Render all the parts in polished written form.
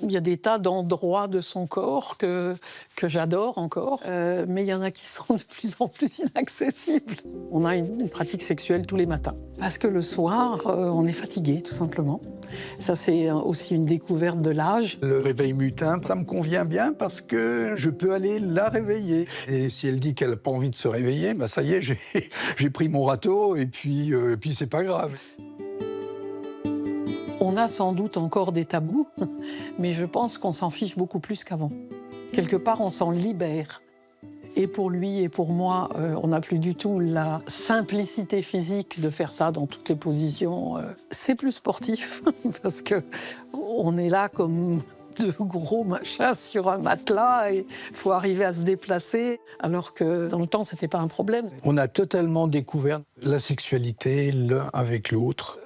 Il y a des tas d'endroits de son corps que j'adore encore, mais il y en a qui sont de plus en plus inaccessibles. On a une pratique sexuelle tous les matins. Parce que le soir, on est fatigué, tout simplement. Ça, c'est aussi une découverte de l'âge. Le réveil mutin, ça me convient bien parce que je peux aller la réveiller. Et si elle dit qu'elle n'a pas envie de se réveiller, bah ça y est, j'ai pris mon râteau et puis c'est pas grave. On a sans doute encore des tabous, mais je pense qu'on s'en fiche beaucoup plus qu'avant. Quelque part, on s'en libère. Et pour lui et pour moi, on n'a plus du tout la simplicité physique de faire ça dans toutes les positions. C'est plus sportif, parce qu'on est là comme de gros machins sur un matelas et il faut arriver à se déplacer, alors que dans le temps, c'était pas un problème. On a totalement découvert la sexualité l'un avec l'autre.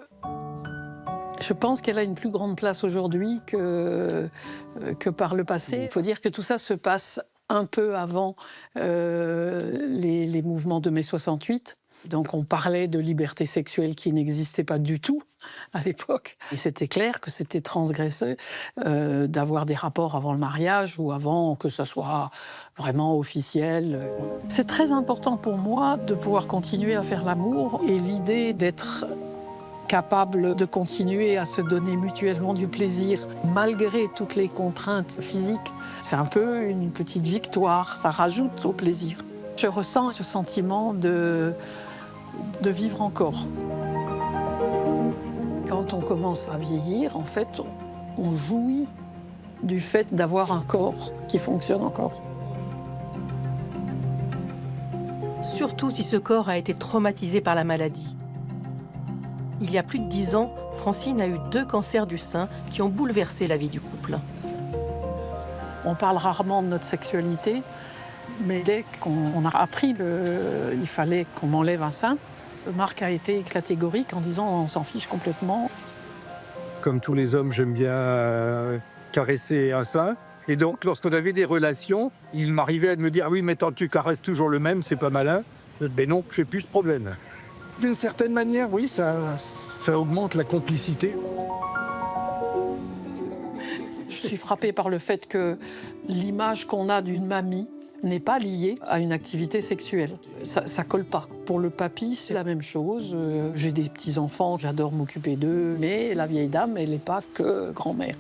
Je pense qu'elle a une plus grande place aujourd'hui que par le passé. Il faut dire que tout ça se passe un peu avant les mouvements de mai 68. Donc on parlait de liberté sexuelle qui n'existait pas du tout à l'époque. Et c'était clair que c'était transgressé d'avoir des rapports avant le mariage ou avant que ça soit vraiment officiel. C'est très important pour moi de pouvoir continuer à faire l'amour, et l'idée d'être capable de continuer à se donner mutuellement du plaisir malgré toutes les contraintes physiques, c'est un peu une petite victoire, ça rajoute au plaisir. Je ressens ce sentiment de vivre encore. Quand on commence à vieillir, en fait, on jouit du fait d'avoir un corps qui fonctionne encore. Surtout si ce corps a été traumatisé par la maladie. Il y a plus de 10 ans, Francine a eu 2 cancers du sein qui ont bouleversé la vie du couple. On parle rarement de notre sexualité, mais dès qu'on a appris il fallait qu'on m'enlève un sein, Marc a été catégorique en disant on s'en fiche complètement. Comme tous les hommes, j'aime bien caresser un sein. Et donc, lorsqu'on avait des relations, il m'arrivait à me dire « Oui, mais tant que tu caresses toujours le même, c'est pas malin. » Mais non, j'ai plus ce problème. D'une certaine manière, oui, ça augmente la complicité. Je suis frappée par le fait que l'image qu'on a d'une mamie n'est pas liée à une activité sexuelle. Ça colle pas. Pour le papy, c'est la même chose. J'ai des petits-enfants, j'adore m'occuper d'eux, mais la vieille dame, elle n'est pas que grand-mère.